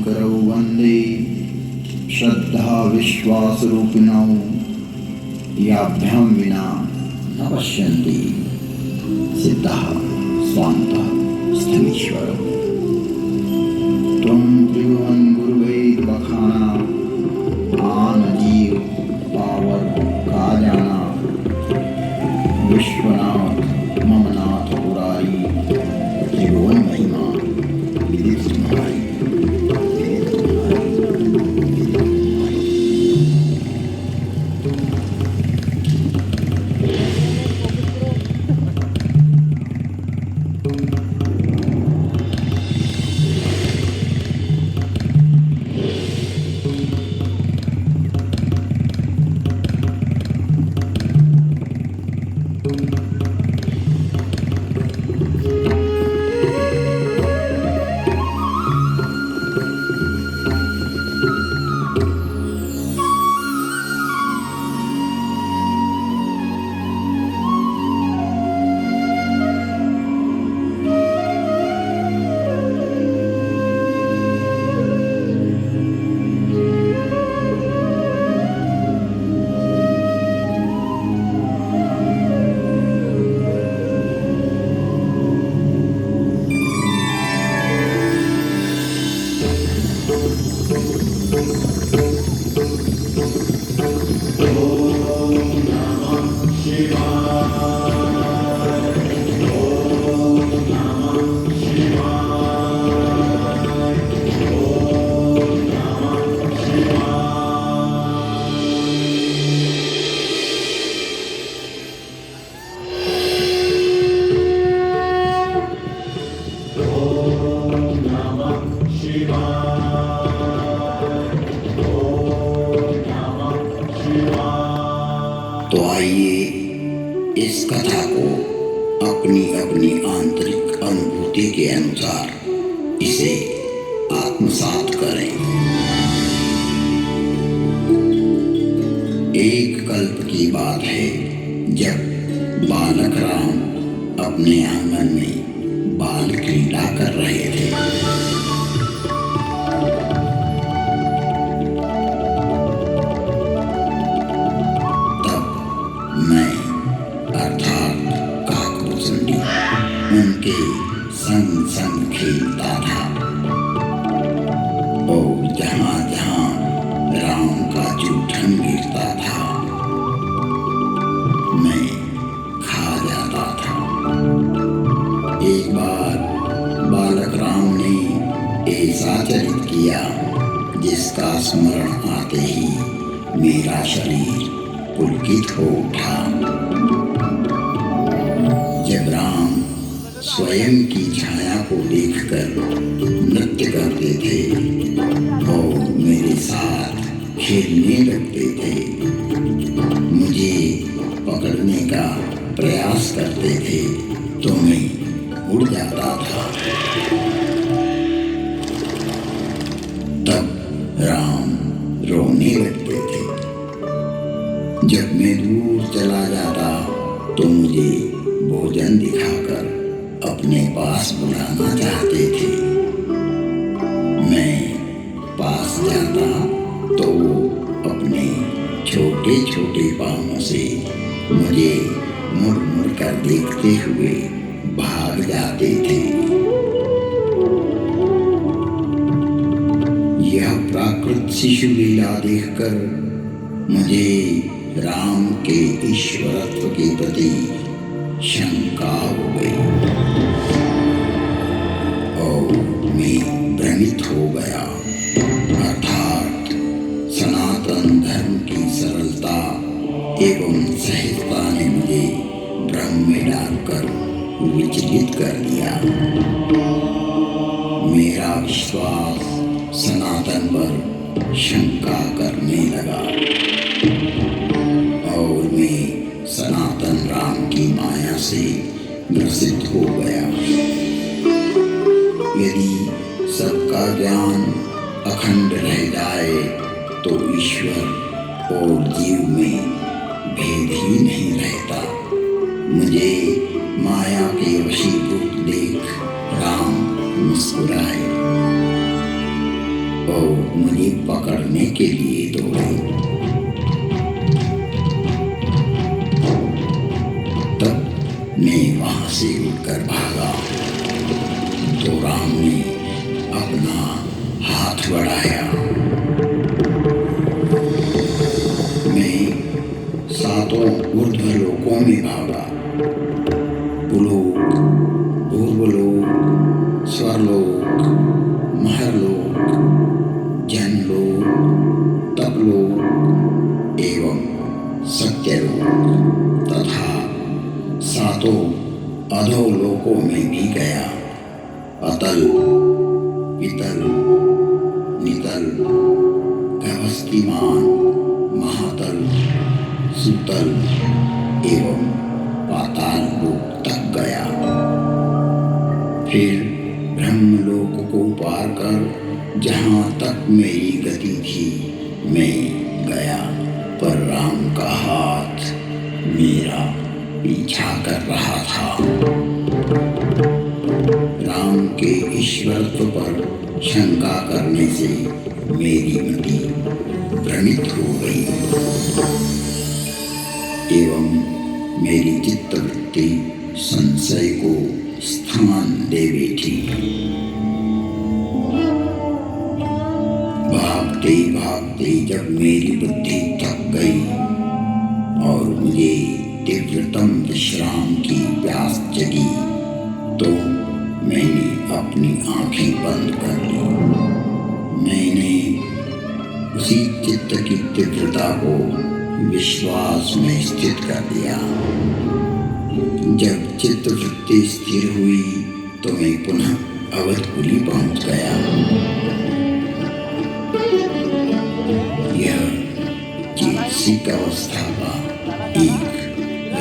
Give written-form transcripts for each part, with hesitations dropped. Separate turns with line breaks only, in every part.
शङ्करौ वन्दे श्रद्धाविश्वासरूपिणौ याभ्यां विना न पश्यन्ति सिद्धः स्वान्तः स्थमीश्वरौ। त्वं त्रिभुवन गुरुवैर्वखाना आनजीव पावर का जाना विश्वनाथ मम नाथ पुरारी त्रिभुवन महिमा विदित तुम्हारी। तो आइए इस कथा को अपनी अपनी आंतरिक अनुभूति के अनुसार इसे आत्मसात करें। एक कल्प की बात है, जब बालक राम अपने आंगन में बाल क्रीड़ा कर रहे थे। उनके संग संग खेलता था और जहाँ जहाँ राम का जूठन गिरता था मैं खा जाता था। एक बार बालक राम ने ऐसा चरित किया जिसका स्मरण आते ही मेरा शरीर पुलकित हो उठा। जब राम स्वयं की छाया को देखकर नृत्य करते थे और मेरे साथ खेलने लगते थे, मुझे पकड़ने का प्रयास करते थे तो मैं उड़ जाता था। तब राम रोने लगते थे। जब मैं दूर चला जाता तो मुझे भोजन दिखाकर अपने पास बुलाना चाहते थे। मैं पास जाता तो वो अपने छोटे छोटे पाँवों से मुझे मुड़ मुड़ कर देखते हुए भाग जाते थे। यह प्राकृत शिशु लीला देखकर मुझे राम के ईश्वरत्व के प्रति शंका हो गई और मैं भ्रमित हो गया। अर्थात सनातन धर्म की सरलता एवं सहजता ने मुझे भ्रम में डालकर विचलित कर दिया। मेरा विश्वास सनातन पर शंका करने लगा और मैं सनातन राम की माया से ग्रसित हो गया। यदि सबका ज्ञान अखंड रह जाए तो ईश्वर और जीव में भेद ही नहीं रहता। मुझे माया के वशीभूत देख राम मुस्कुराए। और मुझे पकड़ने के लिए दौड़े। तब मैं वहां से उठकर भागा तो राम ने अपना हाथ बढ़ाया। मैं सातों ऊर्ध्वलोकों में भागा, पुलोक, पूर्वलोक, स्वर्लोक, महरलोक, जनलोक, तपलोक एवं सत्यलोक तथा सातों अधोलोकों में भी गया। अतल, वितल, नितल, गभस्तिमान, महातल, सुतल एवं पाताल लोक तक गया। फिर ब्रह्मलोक को पार कर जहाँ तक मेरी गति थी मैं गया, पर राम का हाथ मेरा पीछा कर रहा था। राम के ईश्वरत्व पर शंका करने से मेरी मति भ्रमित हो गई एवं मेरी चित्तवृत्ति संशय को स्थान दे बैठी। भागते भागते जब मेरी बुद्धि थक गई और मुझे तीव्रतम विश्राम की प्यास जगी तो मैंने अपनी आंखें बंद कर ली। मैंने उसी चित्त की तीव्रता को विश्वास में स्थित कर दिया। जब चित्तवृत्ति स्थिर हुई तो मैं पुनः अवधपुरी पहुंच गया। यह चेतसिक अवस्था का एक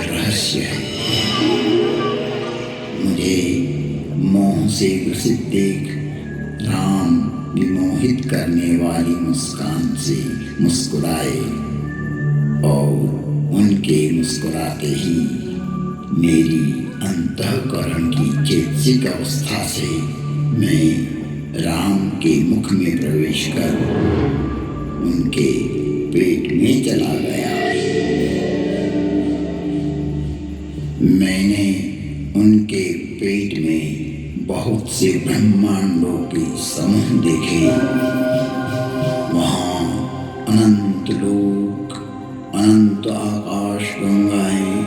रहस्य है। मुझे मोह से ग्रसित देख राम विमोहित करने वाली मुस्कान से मुस्कुराए और उनके मुस्कुराते ही मेरी अंतःकरण की चेतसिक अवस्था से मैं राम के मुख में प्रवेश कर उनके पेट में चला गया। मैंने उनके पेट में बहुत से ब्रह्मांडों के समूह देखे। वहाँ अनंत लोक, अनंत आकाश गंगाएं,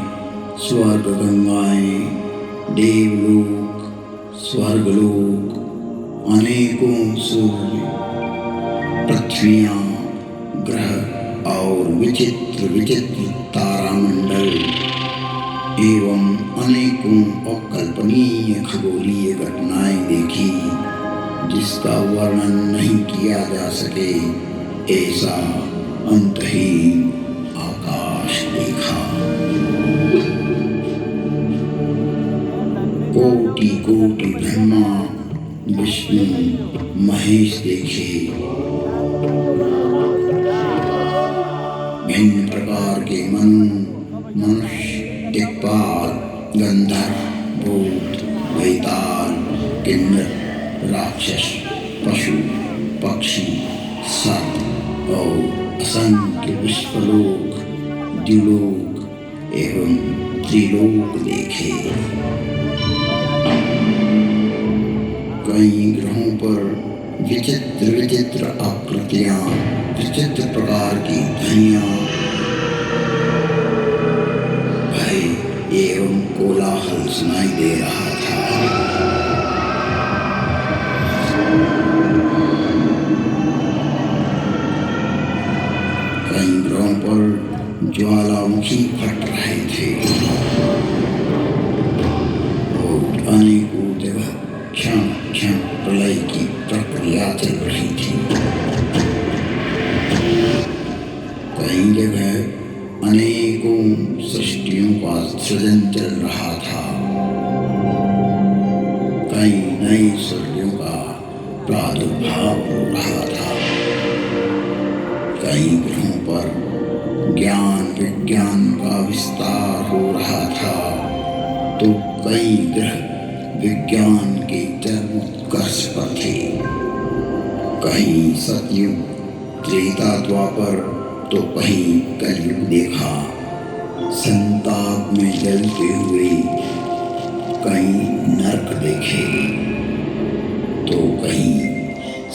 स्वर्ग गंगाएं, देवलोक, स्वर्गलोक, अनेकों सूर्य, पृथ्वियाँ, ग्रह और विचित्र विचित्र तारामंडल एवं अनेकों अकल्पनीय खगोलीय घटनाएं देखी जिसका वर्णन नहीं किया जा सके ऐसा अंतहीन आकाश देखा। कोटि कोटि ब्रह्मा विष्णु महेश देखे। भिन्न प्रकार के मनुष्य, दिक्पाल, गंधर्व, भूत, वैताल, किन्नर, राक्षस, पशु, पक्षी, सर्प और असंख्य विश्वलोक, द्युलोक एवं त्रिलोक देखे। कई ग्रहों पर विचित्र विचित्र आकृतियां, विचित्र प्रकार की ध्वनियां, भय एवं कोलाहल सुनाई दे रहा था। कई ग्रहों पर ज्वालामुखी फट रहे थे और अनेकों जगह क्षण क्षण प्रलय की प्रक्रिया चल रही थी। कई जगह अनेकों सृष्टियों का सृजन चल रहा था। कई नई सृष्टियों का प्रादुर्भाव हो रहा था। कई ग्रहों पर ज्ञान विज्ञान का विस्तार हो रहा था तो कई ग्रह विज्ञान के चरमोत्कर्ष पर थे। कहीं सतयुग त्रेता द्वापर तो कहीं कलयुग देखा। संताप में जलते हुए कहीं नरक देखे तो कहीं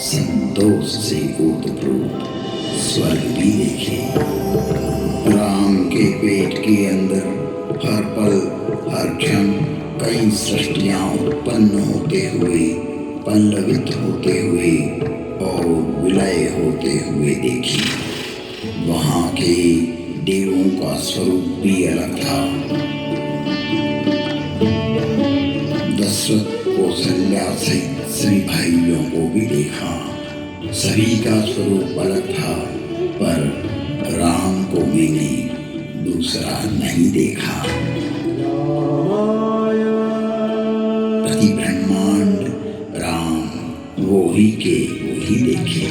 संतोष से ओतप्रोत स्वर्ग भी देखे। राम के पेट के अंदर हर पल हर क्षण कई सृष्टियां उत्पन्न होते हुए, पल्लवित होते हुए और विलय होते हुए देखी। वहां के देवों का स्वरूप भी अलग था। दशरथ कौशल्या सहित सभी भाइयों को भी देखा। सभी का स्वरूप अलग था, पर राम को मैंने दूसरा नहीं देखा। प्रति ब्रह्मांड राम वो ही के वो ही देखे।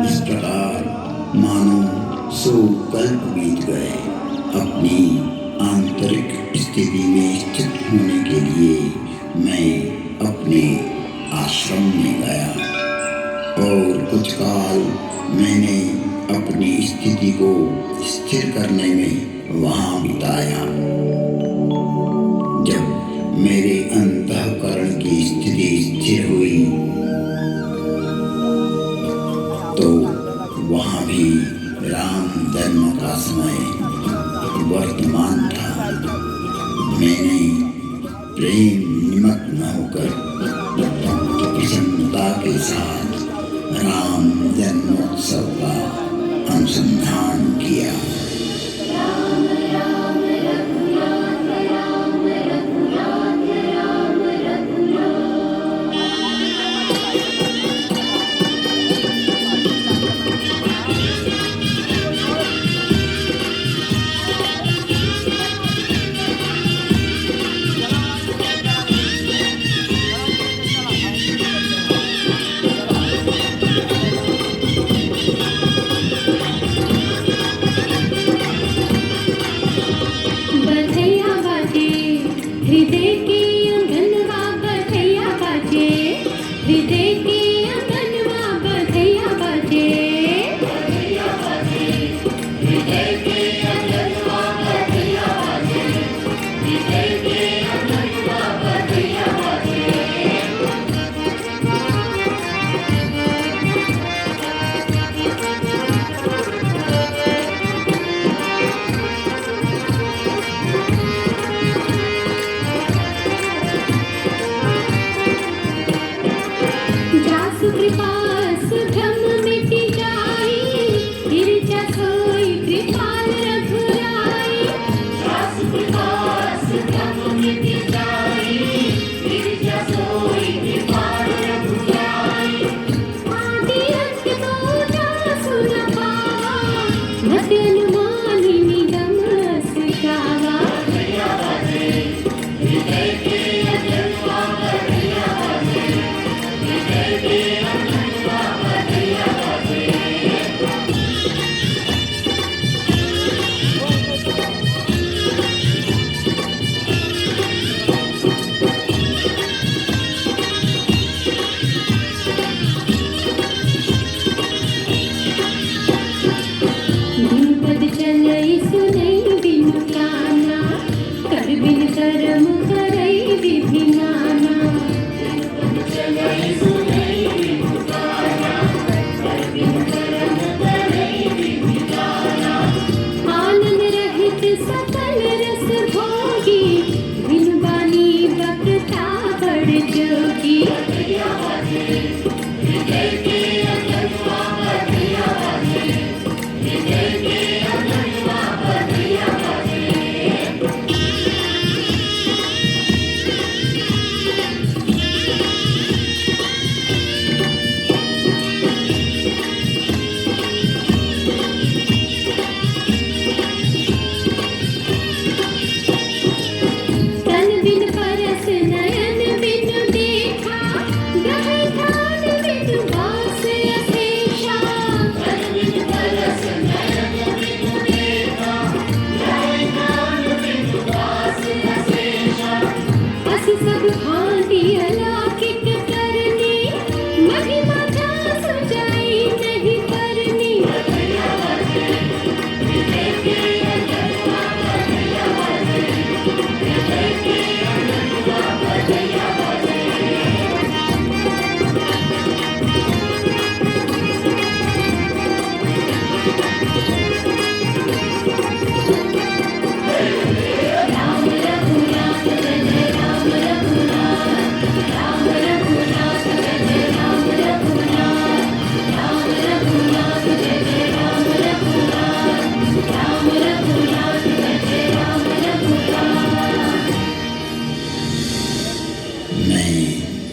इस प्रकार मानो 100 कल्प बीत गए। अपनी आंतरिक स्थिति में स्थित होने के लिए मैं अपने आश्रम में गया और कुछ काल मैंने अपनी स्थिति को स्थिर करने में वहां बिताया। जब मेरे अंतःकरण की स्थिति स्थिर हुई तो वहां भी राम जन्म का समय वर्तमान था। मैंने प्रेम निमग्न होकर प्रसन्नता के साथ राम जन्मोत्सव का अनुसंधान किया।
तन बिन परस नयन बिन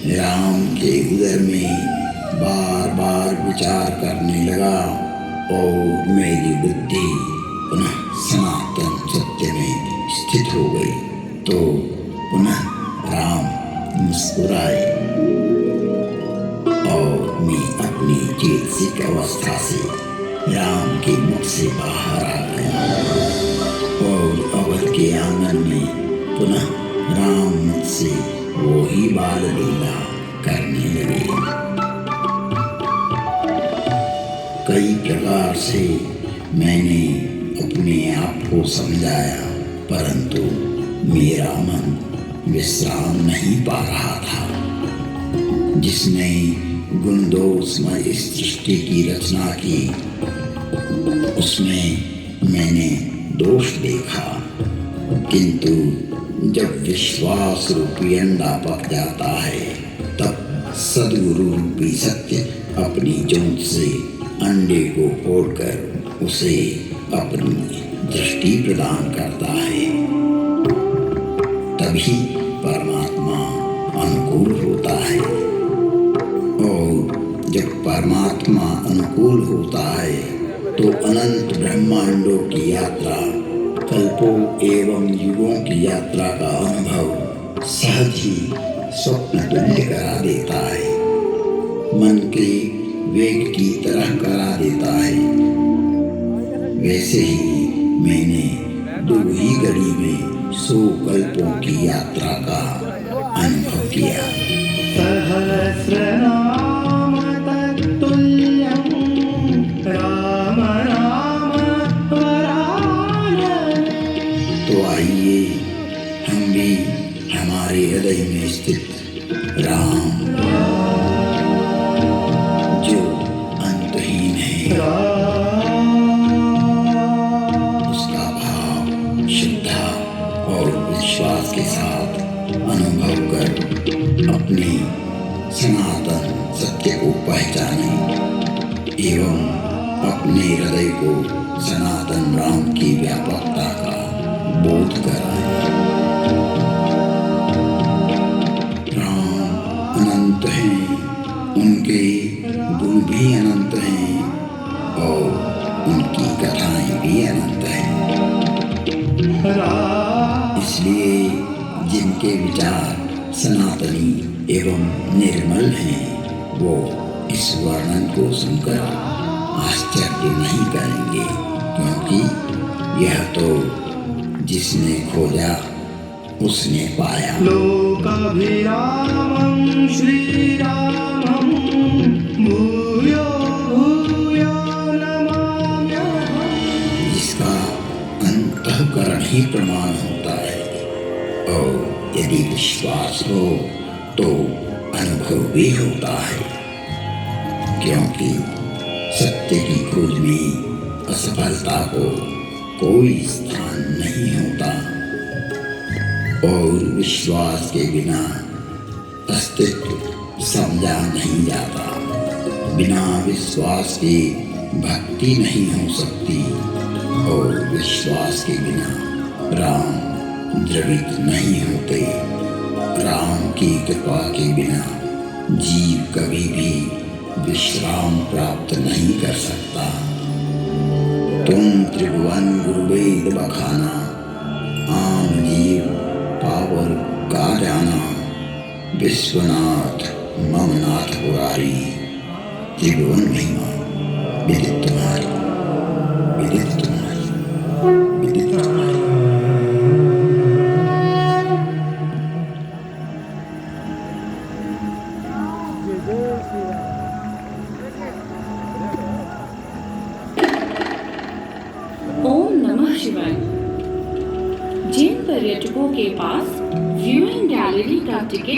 राम के उदर में बार बार विचार करने लगा और मेरी बुद्धि पुनः सनातन सत्य में स्थित हो गई। तो पुनः राम मुस्कुराए और मैं अपनी चेतसिक अवस्था से राम के मुख से बाहर आ गया और अवध के आंगन में पुनः राम मुझसे वो ही बाल लीला करने लगे। कई प्रकार से मैंने अपने आप को समझाया, परंतु मेरा मन विश्राम नहीं पा रहा था। जिसने गुण दोषमय इस सृष्टि की रचना की, उसमें मैंने दोष देखा, किंतु जब विश्वास रूपी अंडा पक जाता है, तब सद्गुरु रूपी सत्य अपनी चोंच से अंडे को फोड़कर उसे अपनी दृष्टि प्रदान करता है। तभी परमात्मा अनुकूल होता है। और जब परमात्मा अनुकूल होता है तो अनंत ब्रह्मांडों की यात्रा, कल्पों एवं युगों की यात्रा का अनुभव सहज ही स्वप्न तुल्य करा देता है, मन के वेग की तरह करा देता है। वैसे ही मैंने 2 ही घड़ी में 100 कल्पों की यात्रा का अनुभव किया।
सहस्रनाम तत्तुल्यं राम राम वरानने।
तो आइए हम भी हमारे हृदय में स्थित राम जो अंतहीन है, उसका भाव, श्रद्धा और विश्वास के साथ अनुभव कर अपने सनातन सत्य को पहचाने एवं अपने हृदय को सनातन राम की व्यापकता का बोध कराए। राम अनंत हैं, उनके गुण भी अनंत हैं और उनकी कथाएं भी अनंत हैं। इसलिए जिनके विचार सनातनी एवं निर्मल हैं, वो इस वर्णन को सुनकर आश्चर्य नहीं करेंगे, क्योंकि यह तो जिसने खोजा उसने पाया।
लोकाभिरामं श्रीरामं भूयो भूयो नमाम्यहम्।
जिसका अंतःकरण ही प्रमाण होता है, और यदि विश्वास हो तो अनुभव भी होता है, क्योंकि सत्य की खोज में असफलता को कोई स्थान नहीं होता और विश्वास के बिना अस्तित्व समझा नहीं जाता। बिना विश्वास के भक्ति नहीं हो सकती और विश्वास के बिना राम द्रवित नहीं होते। राम की कृपा के बिना जीव कभी भी विश्राम प्राप्त नहीं कर सकता। तुम त्रिभुवन गुरुवेद बखाना, आम जीव पावर का जाना। विश्वनाथ ममनाथ पुरारी, त्रिभुवन महिमा विदित तुम्हारी, विदित तुम्हारी, विदित तुम्हारी।
ओम नमः शिवाय। जिन पर्यटकों के पास व्यूइंग गैलरी का टिकट